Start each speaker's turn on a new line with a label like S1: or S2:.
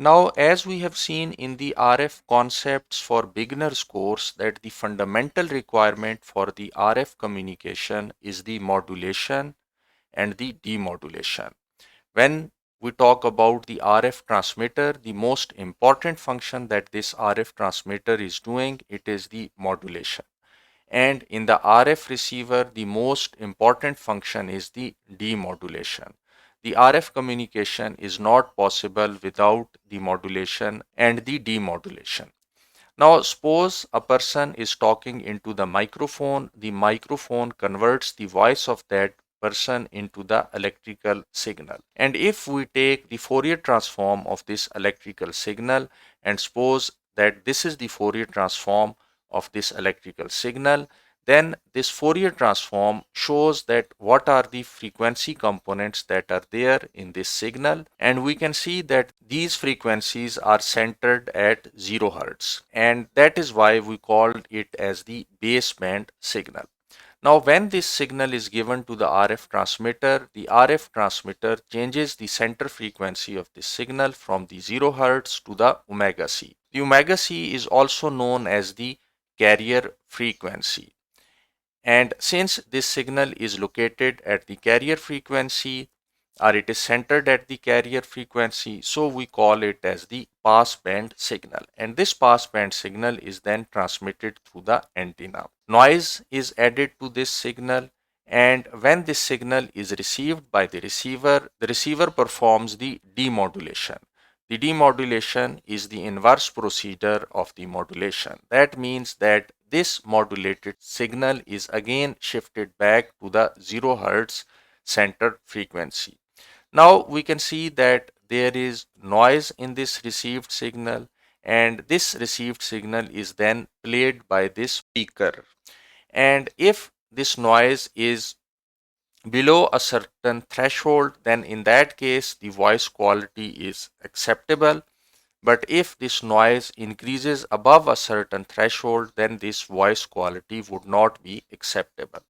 S1: Now, as we have seen in the RF concepts for beginners course, that the fundamental requirement for the RF communication is the modulation and the demodulation. When we talk about the RF transmitter, the most important function that this RF transmitter is doing, it is the modulation. And in the RF receiver, the most important function is the demodulation. The RF communication is not possible without the modulation and the demodulation. Now, suppose a person is talking into the microphone converts the voice of that person into the electrical signal. And if we take the Fourier transform of this electrical signal and suppose that this is the Fourier transform of this electrical signal, then this Fourier transform shows that what are the frequency components that are there in this signal, and we can see that these frequencies are centered at 0 Hz, and that is why we called it as the baseband signal. Now, when this signal is given to the RF transmitter, the RF transmitter changes the center frequency of this signal from the 0 Hz to the omega c. The omega c is also known as the carrier frequency. And since this signal is located at the carrier frequency, or it is centered at the carrier frequency, so we call it as the passband signal. And this passband signal is then transmitted through the antenna. Noise is added to this signal, and when this signal is received by the receiver performs the demodulation. The demodulation is the inverse procedure of the modulation. That means that this modulated signal is again shifted back to the 0 Hz center frequency. Now we can see that there is noise in this received signal, and this received signal is then played by this speaker. And if this noise is below a certain threshold, then in that case the voice quality is acceptable. But if this noise increases above a certain threshold, then this voice quality would not be acceptable.